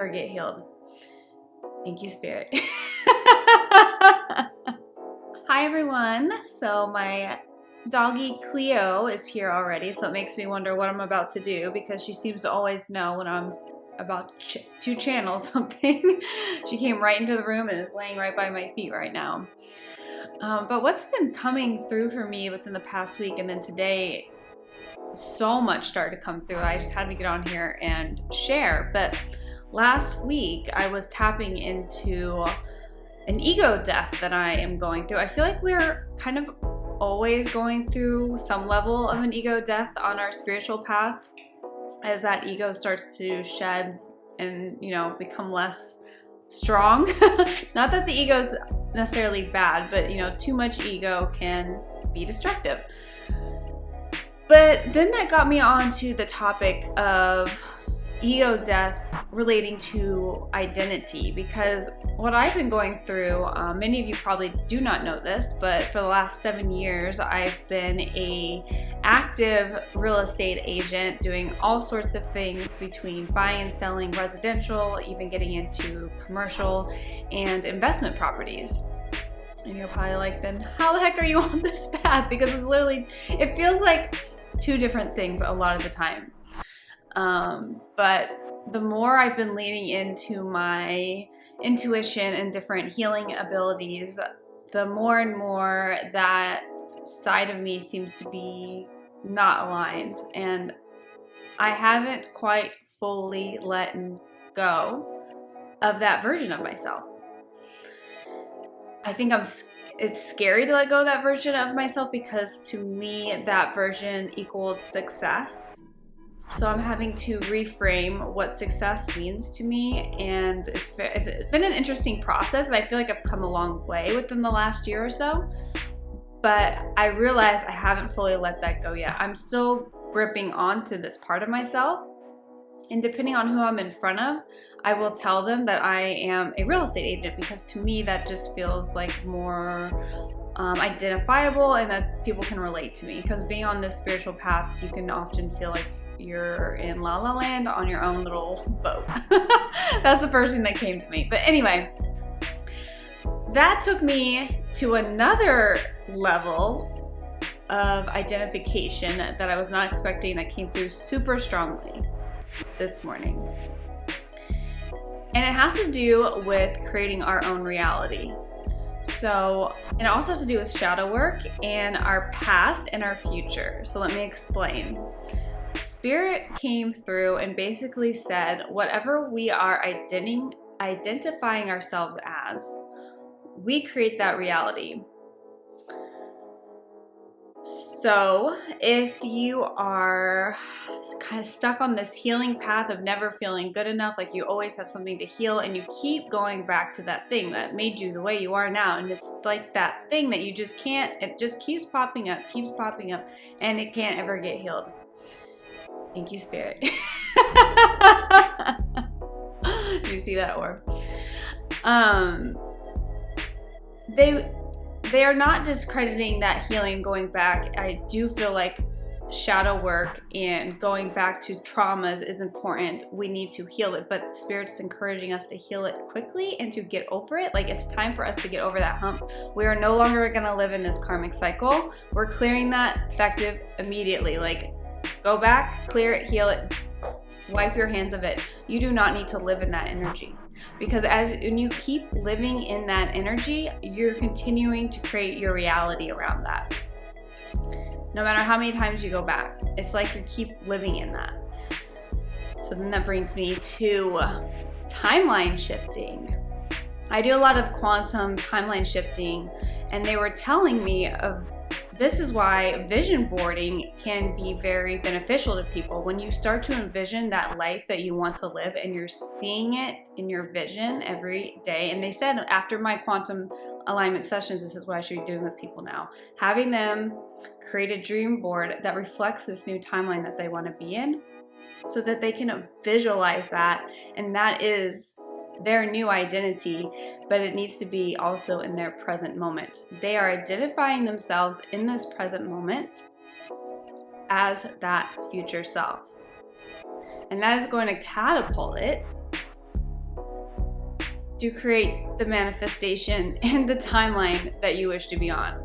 ever get healed. Thank you, Spirit. Hi, everyone. So my doggy Cleo is here already, so it makes me wonder what I'm about to do because she seems to always know when I'm about to channel something. She came right into the room and is laying right by my feet right now. But what's been coming through for me within the past week and then today, so much started to come through. I just had to get on here and share. But last week I was tapping into an ego death that I am going through. I feel like we're kind of always going through some level of an ego death on our spiritual path as that ego starts to shed and, become less strong. Not that the ego is necessarily bad, but, too much ego can be destructive. But then that got me onto the topic of ego death relating to identity, because what I've been going through, many of you probably do not know this, but for the last 7 years, I've been a active real estate agent doing all sorts of things between buying and selling residential, even getting into commercial and investment properties. And you're probably like, then how the heck are you on this path? Because it feels like two different things a lot of the time. But the more I've been leaning into my intuition and different healing abilities, the more and more that side of me seems to be not aligned. And I haven't quite fully let go of that version of myself. I think it's scary to let go of that version of myself because to me, that version equaled success. So I'm having to reframe what success means to me, and it's been an interesting process, and I feel like I've come a long way within the last year or so, but I realize I haven't fully let that go yet. I'm still gripping onto this part of myself, and depending on who I'm in front of, I will tell them that I am a real estate agent, because to me that just feels like more identifiable and that people can relate to me, because being on this spiritual path, you can often feel like you're in La La Land on your own little boat. That's the first thing that came to me. But anyway, that took me to another level of identification that I was not expecting, that came through super strongly this morning. And it has to do with creating our own reality. So, and it also has to do with shadow work and our past and our future. So let me explain. Spirit came through and basically said, whatever we are identifying ourselves as, we create that reality. So if you are kind of stuck on this healing path of never feeling good enough, like you always have something to heal, and you keep going back to that thing that made you the way you are now, and it's like that thing that you just can't, it just keeps popping up, and it can't ever get healed. Thank you, Spirit. Do you see that orb? They are not discrediting that healing, going back. I do feel like shadow work and going back to traumas is important. We need to heal it, but Spirit's encouraging us to heal it quickly and to get over it. Like, it's time for us to get over that hump. We are no longer going to live in this karmic cycle. We're clearing that effective immediately. Like, go back, clear it, heal it, wipe your hands of it. You do not need to live in that energy. Because when you keep living in that energy, you're continuing to create your reality around that. No matter how many times you go back, it's like you keep living in that. So then that brings me to timeline shifting. I do a lot of quantum timeline shifting, and they were telling me this is why vision boarding can be very beneficial to people. When you start to envision that life that you want to live and you're seeing it in your vision every day. And they said after my quantum alignment sessions, this is what I should be doing with people now. Having them create a dream board that reflects this new timeline that they want to be in, so that they can visualize that. And that is their new identity, but it needs to be also in their present moment. They are identifying themselves in this present moment as that future self. And that is going to catapult it to create the manifestation and the timeline that you wish to be on.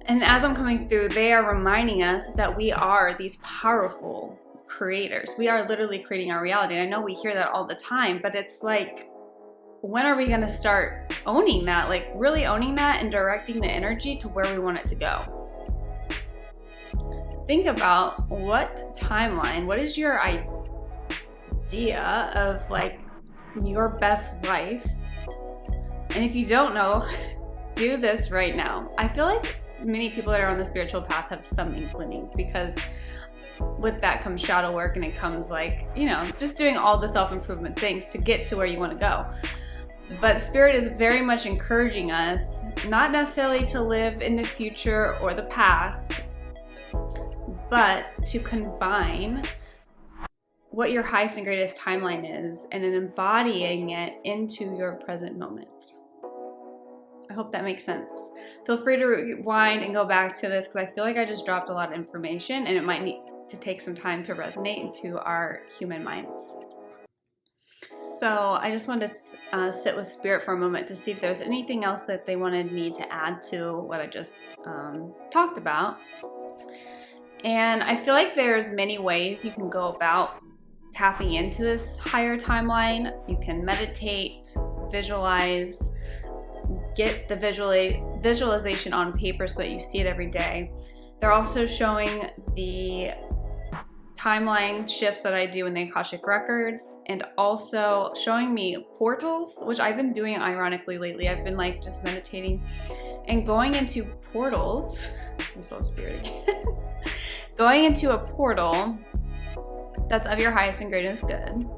And as I'm coming through, they are reminding us that we are these powerful creators. We are literally creating our reality. And I know we hear that all the time, but it's like, when are we going to start owning that? Like really owning that and directing the energy to where we want it to go. Think about what timeline, what is your idea of like your best life? And if you don't know, do this right now. I feel like many people that are on the spiritual path have some inkling, because with that comes shadow work, and it comes like, you know, just doing all the self-improvement things to get to where you want to go. But Spirit is very much encouraging us not necessarily to live in the future or the past, but to combine what your highest and greatest timeline is and then embodying it into your present moment. I hope that makes sense. Feel free to rewind and go back to this, because I feel like I just dropped a lot of information and it might need to take some time to resonate into our human minds. So I just wanted to sit with Spirit for a moment to see if there's anything else that they wanted me to add to what I just talked about. And I feel like there's many ways you can go about tapping into this higher timeline. You can meditate, visualize, get the visualization on paper so that you see it every day. They're also showing the timeline shifts that I do in the Akashic Records, and also showing me portals, which I've been doing ironically lately. I've been like just meditating and going into portals. This little Spirit again. Going into a portal that's of your highest and greatest good.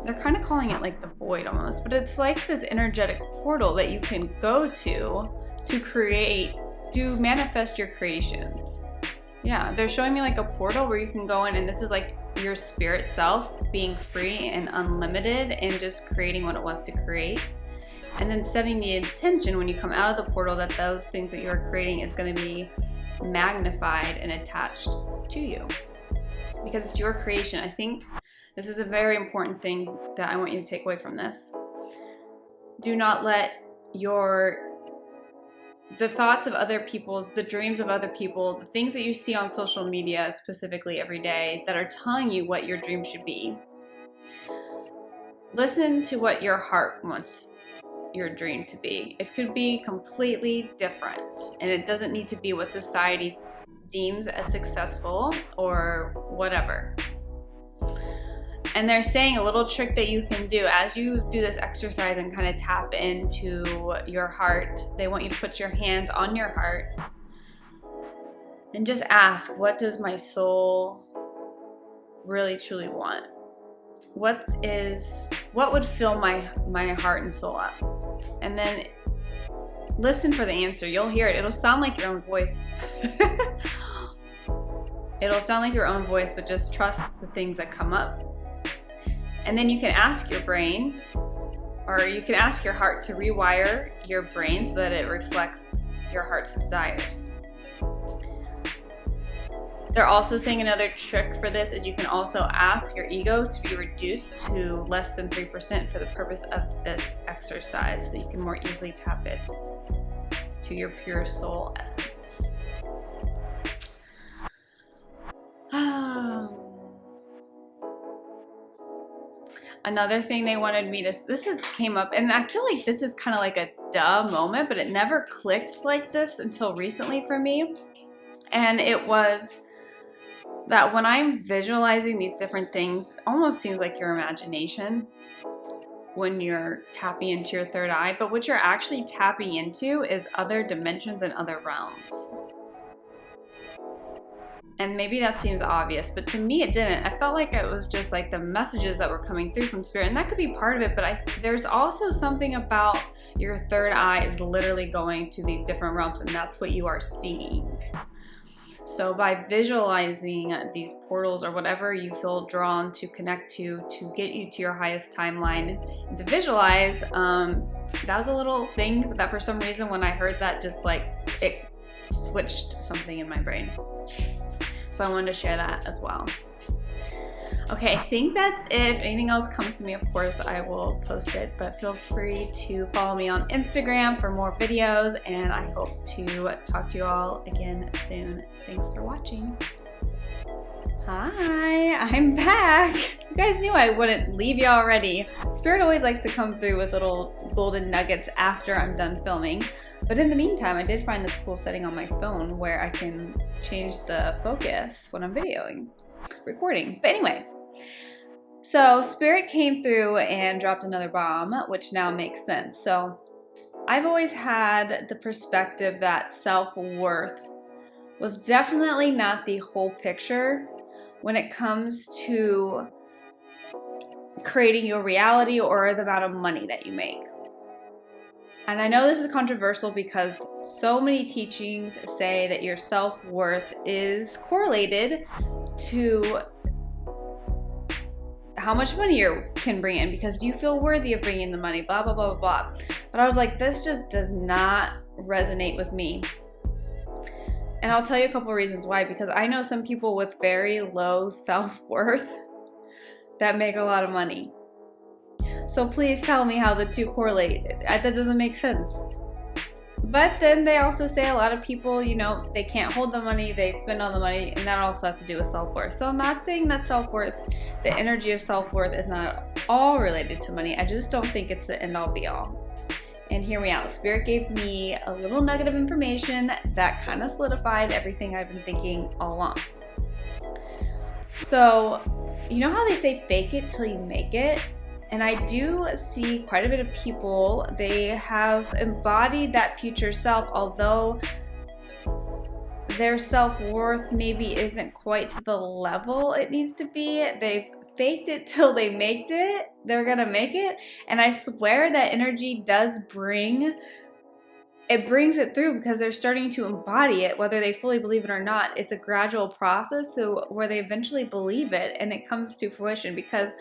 They're kind of calling it like the void almost, but it's like this energetic portal that you can go to create, to manifest your creations. Yeah, they're showing me like a portal where you can go in, and this is like your spirit self being free and unlimited and just creating what it wants to create. And then setting the intention when you come out of the portal that those things that you're creating is going to be magnified and attached to you, because it's your creation. I think this is a very important thing that I want you to take away from this. Do not let the thoughts of other people's, the dreams of other people, the things that you see on social media specifically every day that are telling you what your dream should be. Listen to what your heart wants your dream to be. It could be completely different, and it doesn't need to be what society deems as successful or whatever. And they're saying a little trick that you can do as you do this exercise and kind of tap into your heart. They want you to put your hand on your heart and just ask, what does my soul really truly want? What would fill my heart and soul up? And then listen for the answer. You'll hear it. It'll sound like your own voice. It'll sound like your own voice, but just trust the things that come up. And then you can ask your brain, or you can ask your heart to rewire your brain so that it reflects your heart's desires. They're also saying another trick for this is you can also ask your ego to be reduced to less than 3% for the purpose of this exercise, so that you can more easily tap it to your pure soul essence. Another thing they wanted me to, came up, and I feel like this is kind of like a duh moment, but it never clicked like this until recently for me. And it was that when I'm visualizing these different things, it almost seems like your imagination when you're tapping into your third eye, but what you're actually tapping into is other dimensions and other realms. And maybe that seems obvious, but to me it didn't. I felt like it was just like the messages that were coming through from Spirit, and that could be part of it, but there's also something about your third eye is literally going to these different realms, and that's what you are seeing. So by visualizing these portals or whatever you feel drawn to connect to get you to your highest timeline, to visualize, that was a little thing that for some reason when I heard that, just like it switched something in my brain. So I wanted to share that as well. Okay, I think that's it. If anything else comes to me, of course, I will post it, but feel free to follow me on Instagram for more videos, and I hope to talk to you all again soon. Thanks for watching. Hi, I'm back. You guys knew I wouldn't leave you already. Spirit always likes to come through with little golden nuggets after I'm done filming. But in the meantime, I did find this cool setting on my phone where I can change the focus when I'm recording. But anyway, so Spirit came through and dropped another bomb, which now makes sense. So I've always had the perspective that self-worth was definitely not the whole picture when it comes to creating your reality or the amount of money that you make. And I know this is controversial because so many teachings say that your self-worth is correlated to how much money you can bring in, because do you feel worthy of bringing in the money, blah, blah, blah, blah, blah. But I was like, this just does not resonate with me. And I'll tell you a couple of reasons why, because I know some people with very low self-worth that make a lot of money. So please tell me how the two correlate. That doesn't make sense. But then they also say a lot of people, you know, they can't hold the money, they spend all the money, and that also has to do with self-worth. So I'm not saying that self-worth, the energy of self-worth is not at all related to money. I just don't think it's the end-all be-all. And hear me out. Spirit gave me a little nugget of information that kind of solidified everything I've been thinking all along. So, you know how they say fake it till you make it? And I do see quite a bit of people, they have embodied that future self, although their self-worth maybe isn't quite to the level it needs to be. They've faked it till they made it. They're gonna make it. And I swear that energy does brings it through because they're starting to embody it, whether they fully believe it or not. It's a gradual process so where they eventually believe it and it comes to fruition. Because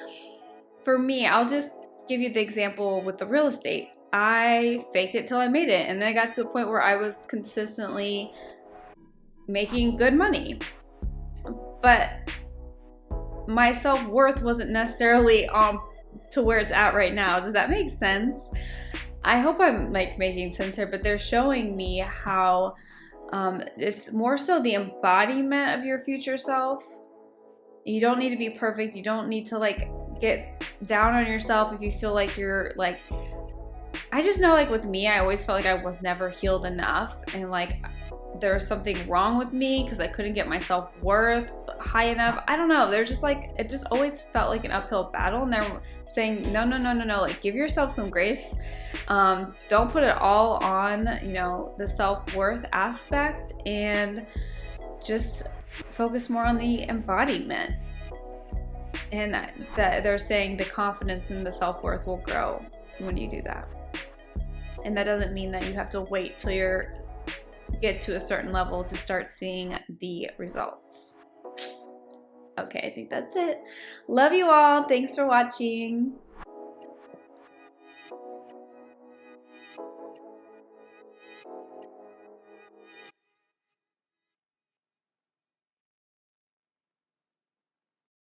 for me, I'll just give you the example with the real estate. I faked it till I made it, and then I got to the point where I was consistently making good money. But my self-worth wasn't necessarily to where it's at right now. Does that make sense? I hope I'm making sense here, but they're showing me how it's more so the embodiment of your future self. You don't need to be perfect. You don't need to get down on yourself if you feel like you're I just know with me, I always felt like I was never healed enough, and there was something wrong with me because I couldn't get my self-worth high enough. I don't know. There's just it just always felt like an uphill battle, and they're saying no, give yourself some grace. Don't put it all on the self-worth aspect, and just focus more on the embodiment. And that they're saying the confidence in the self-worth will grow when you do that. And that doesn't mean that you have to wait till you get to a certain level to start seeing the results. Okay, I think that's it. Love you all. Thanks for watching.